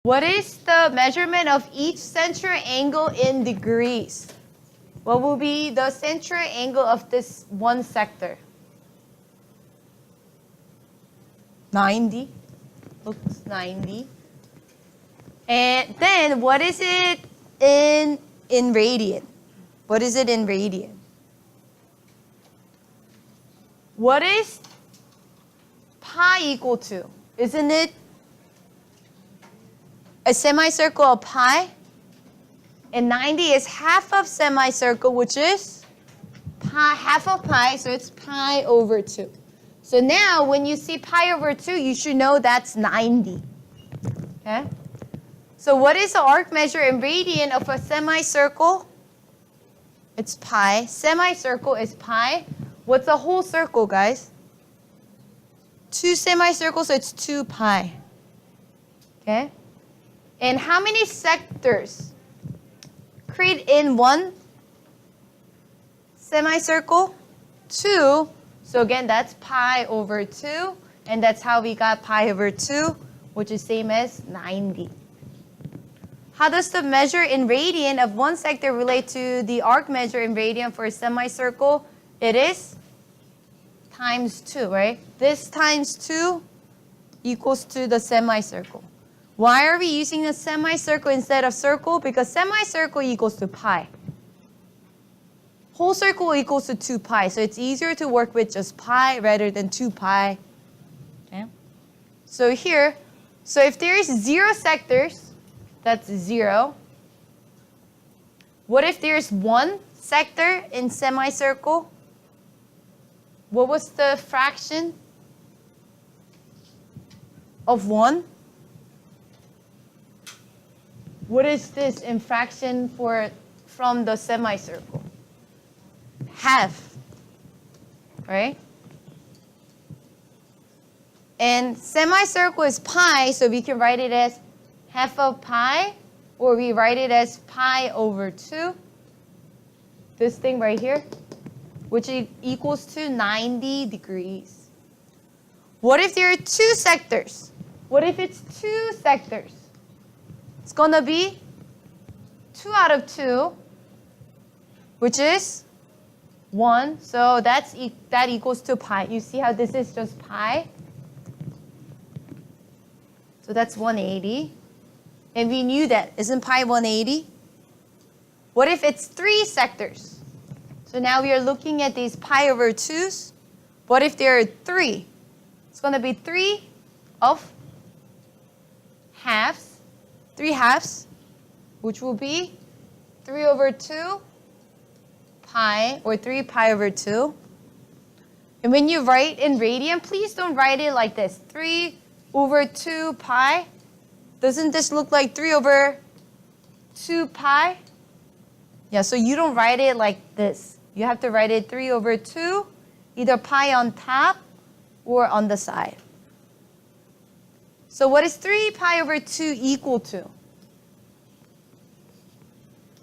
What is the measurement of each central angle in degrees? What will be the central angle of this one sector? 90. Looks 90. And then what is it in radian? What is it in radian? What is pi equal to? Isn't it a semicircle of pi? And 90 is half of semicircle, which is pi, half of pi, so it's pi over 2. So now when you see pi over 2, you should know that's 90. Okay? So what is the arc measure in radian of a semicircle? It's pi. Semicircle is pi. What's a whole circle, guys? 2 semicircles, so it's 2 pi. Okay? And how many sectors create in one semicircle? 2. So again, that's pi over 2. And that's how we got pi over 2, which is same as 90. How does the measure in radian of one sector relate to the arc measure in radian for a semicircle? It is times 2, right? This times 2 equals to the semicircle. Why are we using a semicircle instead of circle? Because semicircle equals to pi. Whole circle equals to 2 pi. So it's easier to work with just pi rather than 2 pi. Okay? So here, so if there is 0 sectors, that's 0. What if there's 1 sector in semicircle? What was the fraction of 1? What is this in fraction from the semicircle? Half, right? And semicircle is pi, so we can write it as half of pi, or we write it as pi over 2. This thing right here, which equals to 90 degrees. What if there are 2 sectors? What if it's 2 sectors? It's going to be 2 out of 2, which is 1. So that equals to pi. You see how this is just pi? So that's 180. And we knew that. Isn't pi 180? What if it's 3 sectors? So now we are looking at these pi over 2s. What if there are 3? It's going to be 3 of halves. 3 halves, which will be 3 over 2 pi, or 3 pi over 2. And when you write in radian, please don't write it like this. 3 over 2 pi. Doesn't this look like 3 over 2 pi? Yeah, so you don't write it like this. You have to write it 3 over 2, either pi on top or on the side. So what is 3 pi over 2 equal to?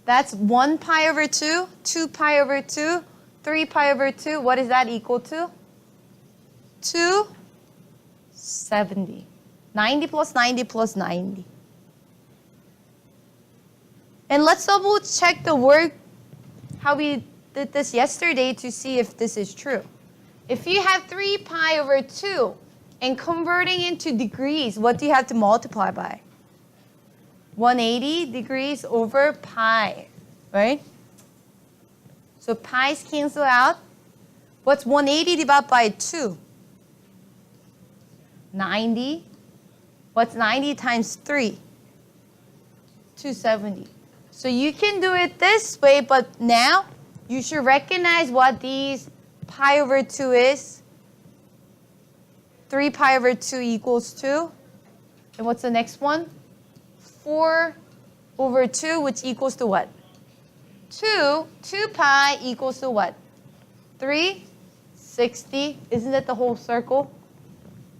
That's 1 pi over 2, 2 pi over 2, 3 pi over 2. What is that equal to? 270. 90 plus 90 plus 90. And let's double check the work, how we did this yesterday to see if this is true. If you have 3 pi over 2 and converting into degrees, what do you have to multiply by? 180 degrees over pi, right? So pi's cancel out. What's 180 divided by 2? 90. What's 90 times 3? 270. So you can do it this way, but now you should recognize what these pi over 2 is. 3 pi over 2 equals 2. And what's the next one? 4 over 2, which equals to what? 2. 2 pi equals to what? 360. Isn't that the whole circle?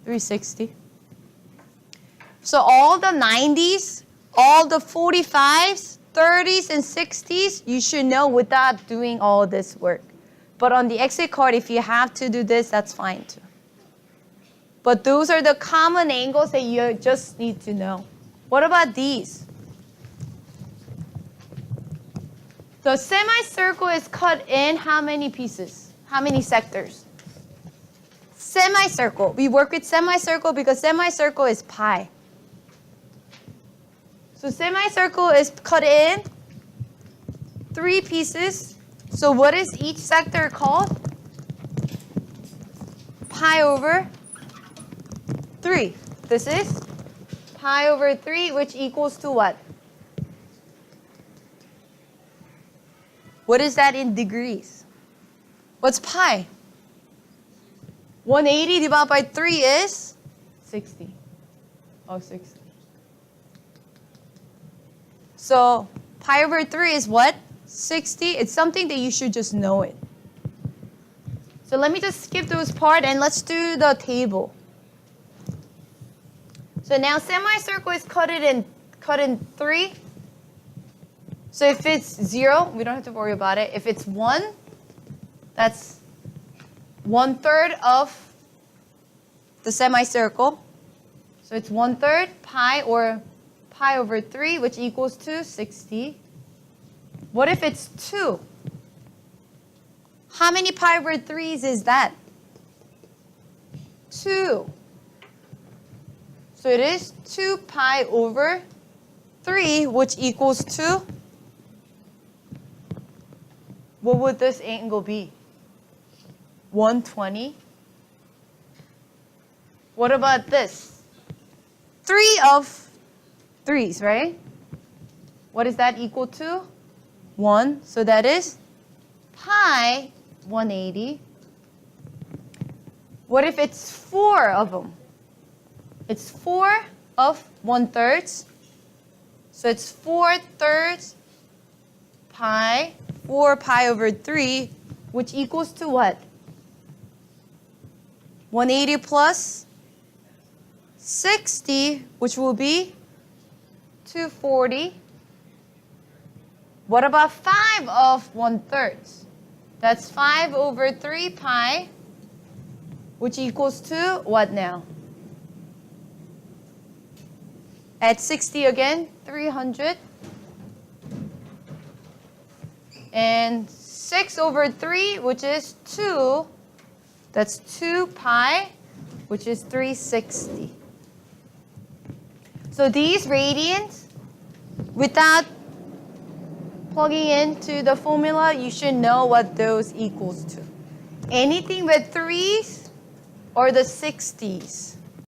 360. So all the 90s, all the 45s, 30s, and 60s, you should know without doing all this work. But on the exit card, if you have to do this, that's fine too. But those are the common angles that you just need to know. What about these? The semicircle is cut in how many pieces? How many sectors? Semicircle. We work with semicircle because semicircle is pi. So semicircle is cut in 3 pieces. So what is each sector called? Pi over 3. This is pi over 3, which equals to what? What is that in degrees? What's pi? 180 divided by 3 is 60. Oh, 60. So pi over 3 is what? 60. It's something that you should just know it. So let me just skip those part and let's do the table. So now semicircle is cut in 3. So if it's 0, we don't have to worry about it. If it's 1, that's 1/3 of the semicircle. So it's 1/3 pi or pi over 3, which equals to 60. What if it's 2? How many pi over 3s is that? 2. So it is 2 pi over 3, which equals to, what would this angle be? 120. What about this? 3 of 3s, right? What is that equal to? 1. So that is pi 180. What if it's 4 of them? It's 4 of 1/3. So it's 4/3 pi, 4 pi over 3, which equals to what? 180 plus 60, which will be 240. What about 5 of 1/3? That's 5 over 3 pi, which equals to what now? At 60 again, 300. And 6 over 3, which is 2. That's 2 pi, which is 360. So these radians, without plugging into the formula, you should know what those equals to. Anything with 3s or the 60s.